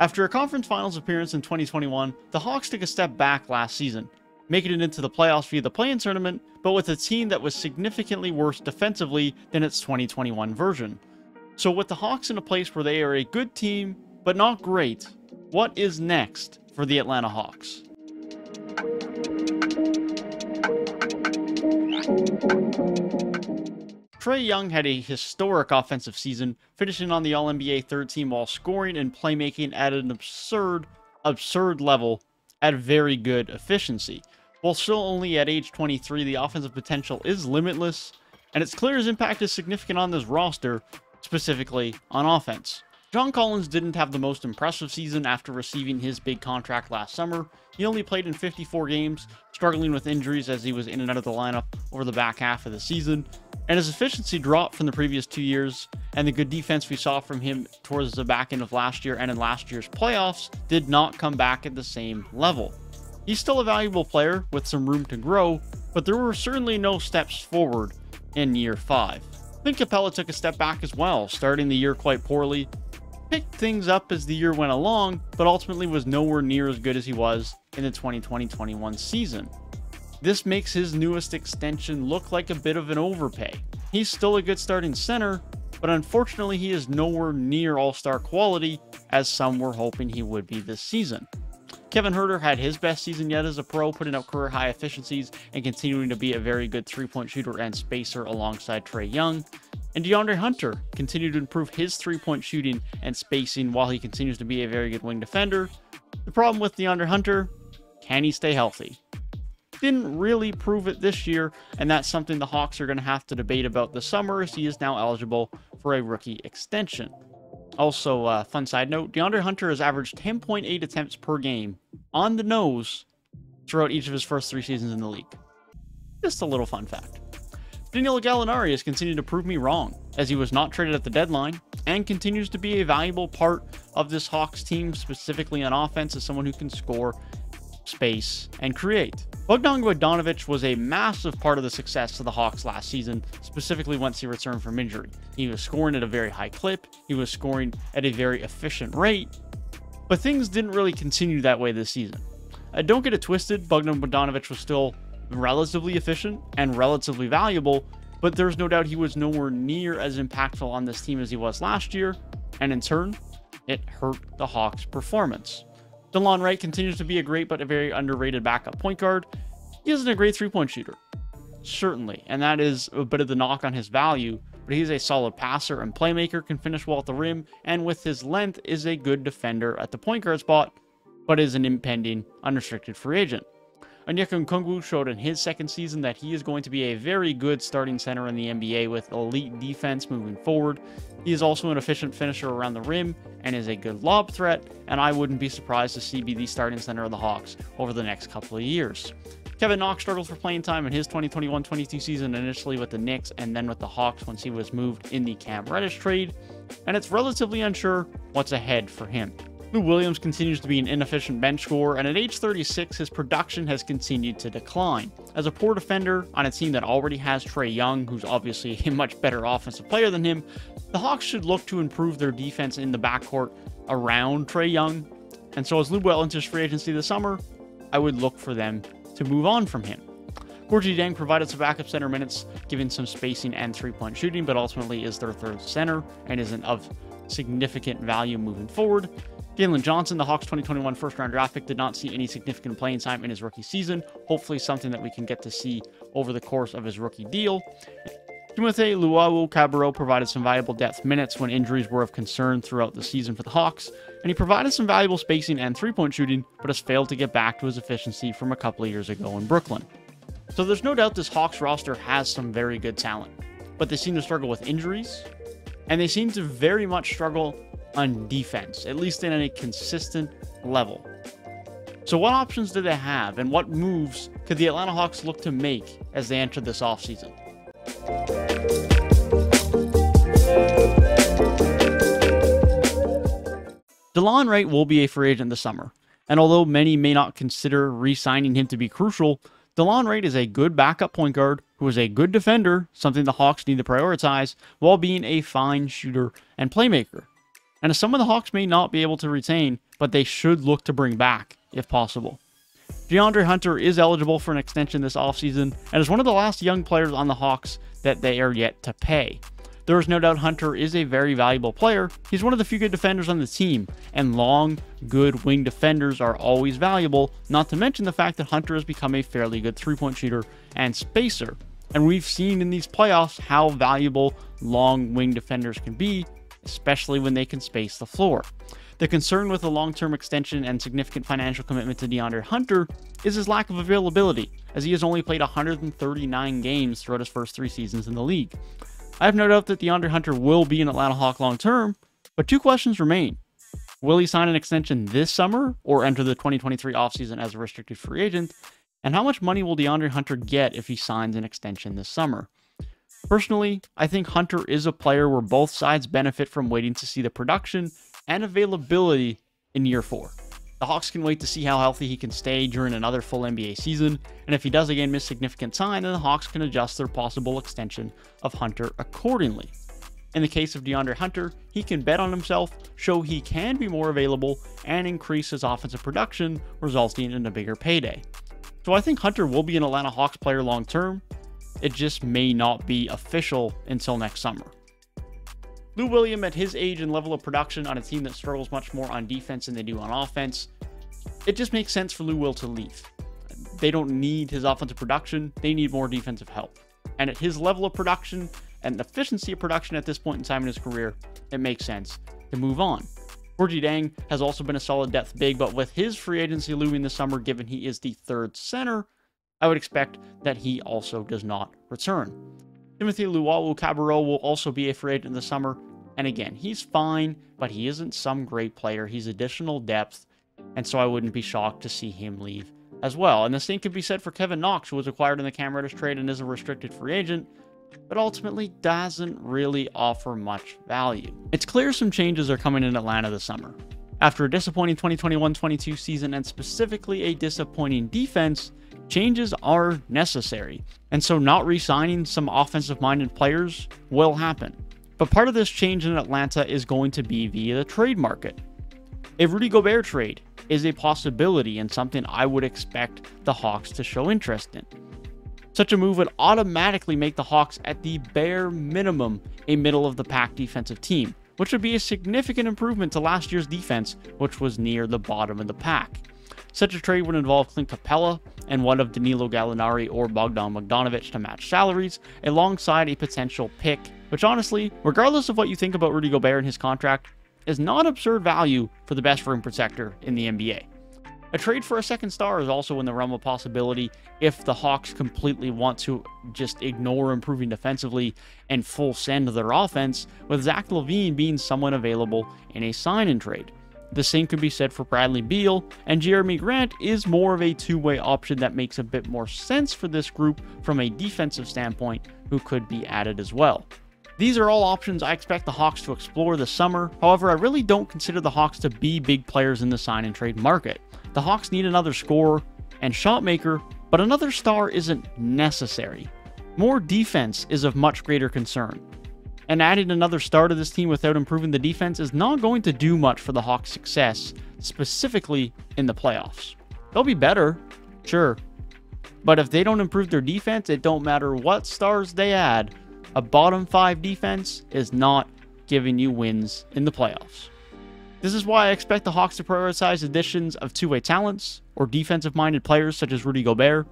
After a conference finals appearance in 2021, the Hawks took a step back last season, making it into the playoffs via the play-in tournament, but with a team that was significantly worse defensively than its 2021 version. So with the Hawks in a place where they are a good team, but not great, what is next for the Atlanta Hawks? Trae Young had a historic offensive season, finishing on the All-NBA third team while scoring and playmaking at an absurd level at very good efficiency. While still only at age 23, the offensive potential is limitless, and it's clear his impact is significant on this roster, specifically on offense. John Collins didn't have the most impressive season after receiving his big contract last summer. He only played in 54 games, struggling with injuries as he was in and out of the lineup over the back half of the season, and his efficiency dropped from the previous 2 years, and the good defense we saw from him towards the back end of last year and in last year's playoffs did not come back at the same level. He's still a valuable player with some room to grow, but there were certainly no steps forward in year 5. Clint Capella took a step back as well, starting the year quite poorly, picked things up as the year went along, but ultimately was nowhere near as good as he was in the 2020-21 season. This makes his newest extension look like a bit of an overpay. He's still a good starting center, but unfortunately he is nowhere near all-star quality as some were hoping he would be this season. Kevin Huerter had his best season yet as a pro, putting up career-high efficiencies and continuing to be a very good three-point shooter and spacer alongside Trae Young. And DeAndre Hunter continued to improve his three-point shooting and spacing while he continues to be a very good wing defender. The problem with DeAndre Hunter, can he stay healthy? Didn't really prove it this year, and that's something the Hawks are going to have to debate about this summer as he is now eligible for a rookie extension. Also, fun side note, DeAndre Hunter has averaged 10.8 attempts per game on the nose throughout each of his first 3 seasons in the league. Just a little fun fact. Danilo Gallinari has continued to prove me wrong, as he was not traded at the deadline, and continues to be a valuable part of this Hawks team, specifically on offense, as someone who can score, space, and create. Bogdan Bogdanovic was a massive part of the success of the Hawks last season, specifically once he returned from injury. He was scoring at a very high clip, he was scoring at a very efficient rate, but things didn't really continue that way this season. Don't get it twisted, Bogdan Bogdanovic was still relatively efficient and relatively valuable, but there's no doubt he was nowhere near as impactful on this team as he was last year, and in turn, it hurt the Hawks' performance. DeLon Wright continues to be a great but a very underrated backup point guard. He isn't a great three-point shooter, certainly, and that is a bit of the knock on his value, but he's a solid passer and playmaker, can finish well at the rim, and with his length is a good defender at the point guard spot, but is an impending unrestricted free agent. Onyeka Okongwu showed in his second season that he is going to be a very good starting center in the NBA with elite defense moving forward. He is also an efficient finisher around the rim and is a good lob threat, and I wouldn't be surprised to see be the starting center of the Hawks over the next couple of years. Kevin Knox struggled for playing time in his 2021-22 season, initially with the Knicks and then with the Hawks once he was moved in the Cam Reddish trade, and it's relatively unsure what's ahead for him. Lou Williams continues to be an inefficient bench scorer, and at age 36, his production has continued to decline. As a poor defender on a team that already has Trae Young, who's obviously a much better offensive player than him, the Hawks should look to improve their defense in the backcourt around Trae Young. And so as Lou well enters free agency this summer, I would look for them to move on from him. Gorgui Dieng provided some backup center minutes, giving some spacing and three-point shooting, but ultimately is their third center and isn't of significant value moving forward. Jalen Johnson, the Hawks' 2021 first-round draft pick, did not see any significant playing time in his rookie season. Hopefully something that we can get to see over the course of his rookie deal. Timothé Luwawu-Cabarrot provided some valuable depth minutes when injuries were of concern throughout the season for the Hawks, and he provided some valuable spacing and three-point shooting, but has failed to get back to his efficiency from a couple of years ago in Brooklyn. So there's no doubt this Hawks roster has some very good talent, but they seem to struggle with injuries, and they seem to very much struggle on defense, at least in a consistent level. So what options do they have, and what moves could the Atlanta Hawks look to make as they enter this offseason? DeLon Wright will be a free agent this summer, and although many may not consider re-signing him to be crucial, DeLon Wright is a good backup point guard who is a good defender, something the Hawks need to prioritize, while being a fine shooter and playmaker. and as some of the Hawks may not be able to retain, but they should look to bring back if possible. DeAndre Hunter is eligible for an extension this offseason and is one of the last young players on the Hawks that they are yet to pay. There is no doubt Hunter is a very valuable player. He's one of the few good defenders on the team, and long, good wing defenders are always valuable, not to mention the fact that Hunter has become a fairly good three-point shooter and spacer. And we've seen in these playoffs how valuable long wing defenders can be, especially when they can space the floor. The concern with a long-term extension and significant financial commitment to DeAndre Hunter is his lack of availability, as he has only played 139 games throughout his first 3 seasons in the league. I have no doubt that DeAndre Hunter will be an Atlanta Hawk long-term, but 2 questions remain. Will he sign an extension this summer or enter the 2023 offseason as a restricted free agent? And how much money will DeAndre Hunter get if he signs an extension this summer? Personally, I think Hunter is a player where both sides benefit from waiting to see the production and availability in year 4. The Hawks can wait to see how healthy he can stay during another full NBA season, and if he does again miss significant time, then the Hawks can adjust their possible extension of Hunter accordingly. In the case of DeAndre Hunter, he can bet on himself, show he can be more available, and increase his offensive production, resulting in a bigger payday. So I think Hunter will be an Atlanta Hawks player long term. It just may not be official until next summer. Lou Williams, at his age and level of production on a team that struggles much more on defense than they do on offense, it just makes sense for Lou Will to leave. They don't need his offensive production, they need more defensive help. And at his level of production and efficiency of production at this point in time in his career, it makes sense to move on. Gorgui Dieng has also been a solid depth big, but with his free agency looming this summer, given he is the 3rd center, I would expect that he also does not return. Timothy Luwawu-Cabarrot will also be a free agent this summer, and again, he's fine, but he isn't some great player. He's additional depth, and so I wouldn't be shocked to see him leave as well. And the same could be said for Kevin Knox, who was acquired in the Cam Reddish trade and is a restricted free agent, but ultimately doesn't really offer much value. It's clear some changes are coming in Atlanta this summer. After a disappointing 2021-22 season, and specifically a disappointing defense, changes are necessary, and so not re-signing some offensive-minded players will happen. But part of this change in Atlanta is going to be via the trade market. A Rudy Gobert trade is a possibility and something I would expect the Hawks to show interest in. Such a move would automatically make the Hawks at the bare minimum a middle-of-the-pack defensive team, which would be a significant improvement to last year's defense, which was near the bottom of the pack. Such a trade would involve Clint Capella and one of Danilo Gallinari or Bogdan Bogdanovic to match salaries, alongside a potential pick, which honestly, regardless of what you think about Rudy Gobert and his contract, is not absurd value for the best rim protector in the NBA. A trade for a second star is also in the realm of possibility if the Hawks completely want to just ignore improving defensively and full send their offense, with Zach LaVine being someone available in a sign-and trade. The same could be said for Bradley Beal, and Jeremy Grant is more of a two-way option that makes a bit more sense for this group from a defensive standpoint, who could be added as well. These are all options I expect the Hawks to explore this summer. However, I really don't consider the Hawks to be big players in the sign and trade market. The Hawks need another scorer and shot maker, but another star isn't necessary. More defense is of much greater concern. And adding another star to this team without improving the defense is not going to do much for the Hawks' success, specifically in the playoffs. They'll be better, sure, but if they don't improve their defense, it don't matter what stars they add. A bottom 5 defense is not giving you wins in the playoffs. This is why I expect the Hawks to prioritize additions of two-way talents or defensive-minded players such as Rudy Gobert,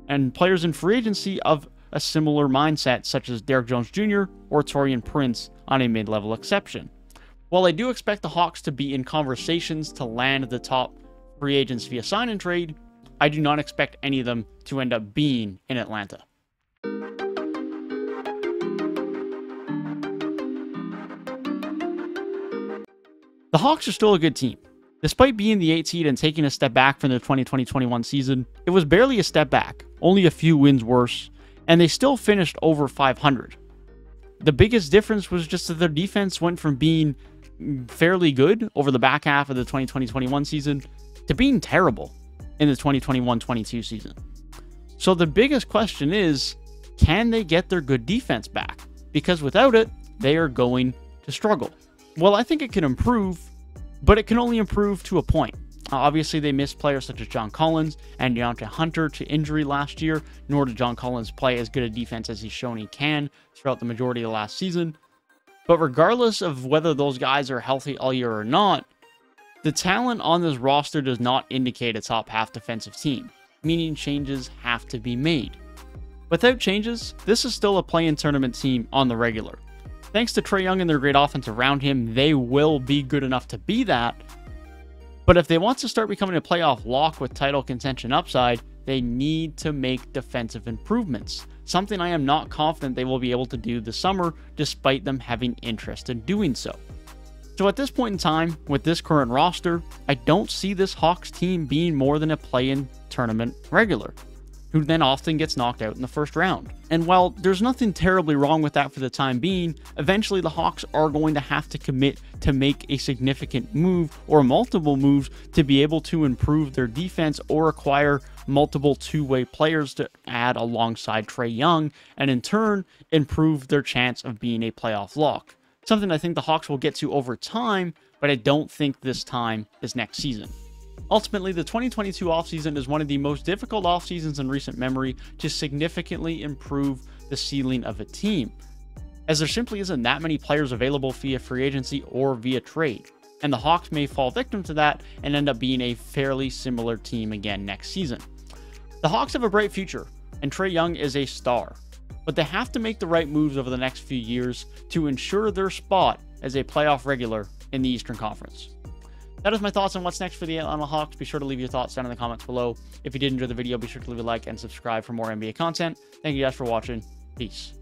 and players in free agency of a similar mindset such as Derrick Jones Jr. or Taurean Prince on a mid-level exception. While I do expect the Hawks to be in conversations to land the top free agents via sign and trade, I do not expect any of them to end up being in Atlanta. The Hawks are still a good team. Despite being the 8th seed and taking a step back from the 2020-21 season, it was barely a step back, only a few wins worse, and they still finished over 500. The biggest difference was just that their defense went from being fairly good over the back half of the 2020-21 season to being terrible in the 2021-22 season. So the biggest question is, can they get their good defense back? Because without it, they are going to struggle. Well, I think it can improve, but it can only improve to a point. Obviously, they missed players such as John Collins and Deontay Hunter to injury last year, nor did John Collins play as good a defense as he's shown he can throughout the majority of last season. But regardless of whether those guys are healthy all year or not, the talent on this roster does not indicate a top half defensive team, meaning changes have to be made. Without changes, this is still a play-in tournament team on the regular. Thanks to Trae Young and their great offense around him, they will be good enough to be that. But if they want to start becoming a playoff lock with title contention upside, they need to make defensive improvements, something I am not confident they will be able to do this summer, despite them having interest in doing so. So at this point in time, with this current roster, I don't see this Hawks team being more than a play-in tournament regular, who then often gets knocked out in the first round. And while there's nothing terribly wrong with that for the time being, eventually the Hawks are going to have to commit to make a significant move or multiple moves to be able to improve their defense or acquire multiple two-way players to add alongside Trae Young and in turn improve their chance of being a playoff lock. Something I think the Hawks will get to over time, but I don't think this time is next season. Ultimately, the 2022 offseason is one of the most difficult offseasons in recent memory to significantly improve the ceiling of a team, as there simply isn't that many players available via free agency or via trade, and the Hawks may fall victim to that and end up being a fairly similar team again next season. The Hawks have a bright future, and Trae Young is a star, but they have to make the right moves over the next few years to ensure their spot as a playoff regular in the Eastern Conference. That is my thoughts on what's next for the Atlanta Hawks. Be sure to leave your thoughts down in the comments below. If you did enjoy the video, be sure to leave a like and subscribe for more NBA content. Thank you guys for watching. Peace.